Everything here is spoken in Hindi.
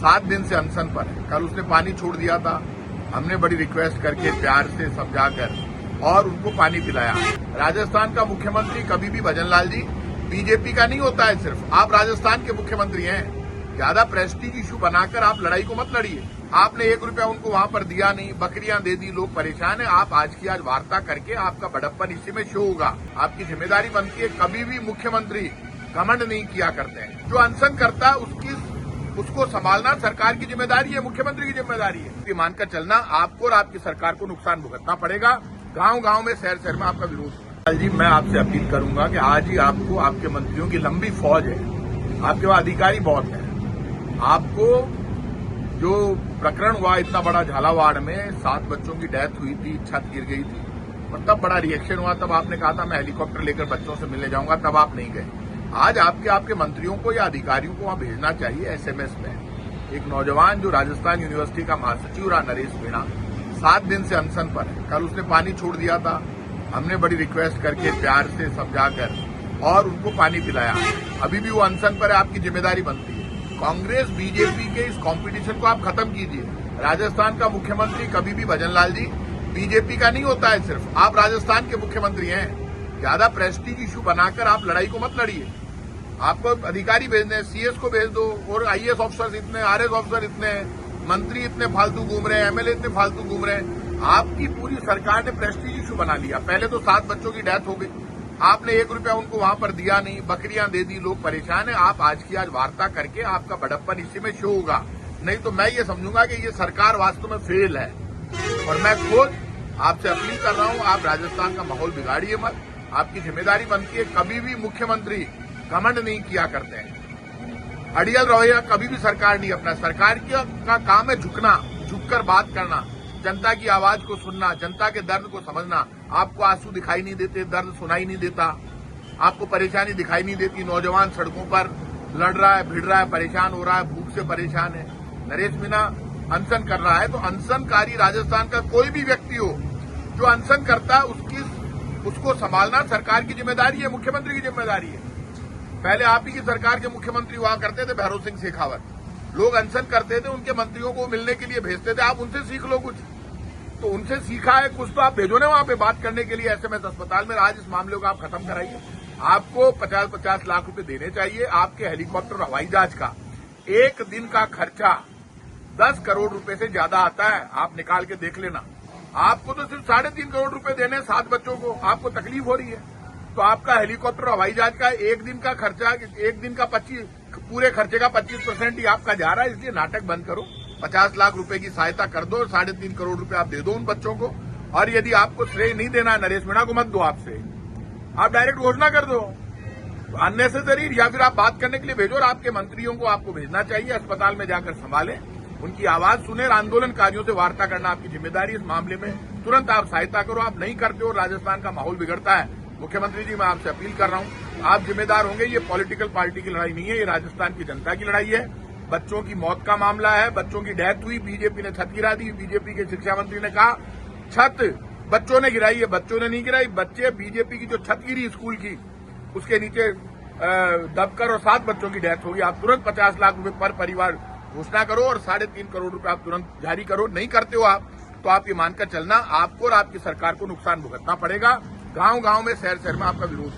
7 दिन से अनशन पर है। कल उसने पानी छोड़ दिया था, हमने बड़ी रिक्वेस्ट करके प्यार से समझाकर और उनको पानी पिलाया। राजस्थान का मुख्यमंत्री कभी भी भजनलाल जी बीजेपी का नहीं होता है। सिर्फ आप राजस्थान के मुख्यमंत्री हैं। ज्यादा प्रेस्टीज इशू बनाकर आप लड़ाई को मत लड़िए। आपने 1 रुपया उनको वहां पर दिया नहीं, बकरियां दे दी, लोग परेशान है। आप आज की आज वार्ता करके आपका बड़प्पन इसी में शो होगा। आपकी जिम्मेदारी बनती है, कभी भी मुख्यमंत्री घमंड नहीं किया करते हैं। जो अनशन करता है उसको संभालना सरकार की जिम्मेदारी है, मुख्यमंत्री की जिम्मेदारी है। ये मानकर चलना आपको और आपकी सरकार को नुकसान भुगतना पड़ेगा। गांव गांव में शहर शहर में आपका विरोध होगा। जी, मैं आपसे अपील करूंगा कि आज ही आपको आपके मंत्रियों की लंबी फौज है, आपके पास अधिकारी बहुत है। आपको जो प्रकरण हुआ इतना बड़ा झालावाड़ में 7 बच्चों की डेथ हुई थी, छत गिर गई थी और तब बड़ा रिएक्शन हुआ। तब आपने कहा था मैं हेलीकॉप्टर लेकर बच्चों से मिलने जाऊंगा, तब आप नहीं गए। आज आपके मंत्रियों को या अधिकारियों को वहां भेजना चाहिए एसएमएस में। एक नौजवान जो राजस्थान यूनिवर्सिटी का महासचिव रहा, नरेश मीणा, 7 दिन से अनशन पर है। कल उसने पानी छोड़ दिया था, हमने बड़ी रिक्वेस्ट करके प्यार से समझाकर और उनको पानी पिलाया। अभी भी वो अनशन पर है, आपकी जिम्मेदारी बनती है। कांग्रेस बीजेपी के इस कंपटीशन को आप खत्म कीजिए। राजस्थान का मुख्यमंत्री कभी भी भजनलाल जी बीजेपी का नहीं होता है। सिर्फ आप राजस्थान के मुख्यमंत्री हैं। ज्यादा प्रेस्टीज इशू बनाकर आप लड़ाई को मत लड़िए। आपको अधिकारी भेजने, सीएस को भेज दो, और आईएएस ऑफिसर इतने, आरएस ऑफिसर इतने, मंत्री इतने फालतू घूम रहे हैं, एमएलए इतने फालतू घूम रहे हैं। आपकी पूरी सरकार ने प्रेस्टीज इशू बना लिया। पहले तो 7 बच्चों की डेथ हो गई, आपने 1 रुपया उनको वहां पर दिया नहीं, बकरियां दे दी, लोग परेशान है। आप आज की आज वार्ता करके आपका बड़प्पन इसी में शो होगा। नहीं तो मैं ये समझूंगा कि ये सरकार वास्तव में फेल है। और मैं खुद आपसे अपील कर रहा हूं, आप राजस्थान का माहौल बिगाड़िए मत। आपकी जिम्मेदारी बनती है, कभी भी मुख्यमंत्री घमंड नहीं किया करते हैं। अड़ियल रवैया कभी भी सरकार नहीं अपना। सरकार का काम है झुकना, झुककर बात करना, जनता की आवाज को सुनना, जनता के दर्द को समझना। आपको आंसू दिखाई नहीं देते, दर्द सुनाई नहीं देता, आपको परेशानी दिखाई नहीं देती। नौजवान सड़कों पर लड़ रहा है, भिड़ रहा है, परेशान हो रहा है, भूख से परेशान है। नरेश मीणा अनशन कर रहा है, तो अनशनकारी राजस्थान का कोई भी व्यक्ति हो जो अनशन करता है उसको संभालना सरकार की जिम्मेदारी है, मुख्यमंत्री की जिम्मेदारी है। पहले आप ही की सरकार के मुख्यमंत्री हुआ करते थे, भैरव सिंह शेखावत। लोग अनशन करते थे, उनके मंत्रियों को मिलने के लिए भेजते थे। आप उनसे सीख लो कुछ, तो उनसे सीखा है कुछ तो आप भेजो ना वहां पे बात करने के लिए एसएमएस अस्पताल में। आज इस मामले को आप खत्म कराइए। आपको 50-50 लाख रुपए देने चाहिए। आपके हेलीकॉप्टर हवाई जहाज का 1 दिन का खर्चा 10 करोड़ रुपए से ज्यादा आता है। आप निकाल के देख लेना। आपको तो सिर्फ 3.5 करोड़ रुपए देने 7 बच्चों को, आपको तकलीफ हो रही है। तो आपका हेलीकॉप्टर हवाई जहाज का 1 दिन का खर्चा, 1 दिन का 25, पूरे खर्चे का 25% ही आपका जा रहा है। इसलिए नाटक बंद करो, 50 लाख रुपए की सहायता कर दो, 3.5 करोड़ रुपए आप दे दो उन बच्चों को। और यदि आपको श्रेय नहीं देना है, नरेश मीणा को मत दो आप श्रेय, आप डायरेक्ट घोषणा कर दो। तो अननेसेसरी, या फिर आप बात करने के लिए भेजो और आपके मंत्रियों को आपको भेजना चाहिए, अस्पताल में जाकर संभालें, उनकी आवाज सुने और आंदोलनकारियों से वार्ता करना आपकी जिम्मेदारी। इस मामले में तुरंत आप सहायता करो। आप नहीं करते हो, राजस्थान का माहौल बिगड़ता है। मुख्यमंत्री जी, मैं आपसे अपील कर रहा हूं, आप जिम्मेदार होंगे। ये पॉलिटिकल पार्टी की लड़ाई नहीं है, ये राजस्थान की जनता की लड़ाई है। बच्चों की मौत का मामला है, बच्चों की डेथ हुई, बीजेपी ने छत गिरा दी। बीजेपी के शिक्षा मंत्री ने कहा छत बच्चों ने गिराई है, बच्चों ने नहीं गिराई। बच्चे, बीजेपी की जो छत गिरी स्कूल की, उसके नीचे दबकर और 7 बच्चों की डेथ होगी। आप तुरंत 50 लाख रुपए पर परिवार घोषणा करो और 3.5 करोड़ रुपए आप तुरंत जारी करो। नहीं करते हो आप, तो आप ये मानकर चलना आपको और आपकी सरकार को नुकसान भुगतना पड़ेगा। गांव गांव में, शहर शहर में आपका विरोध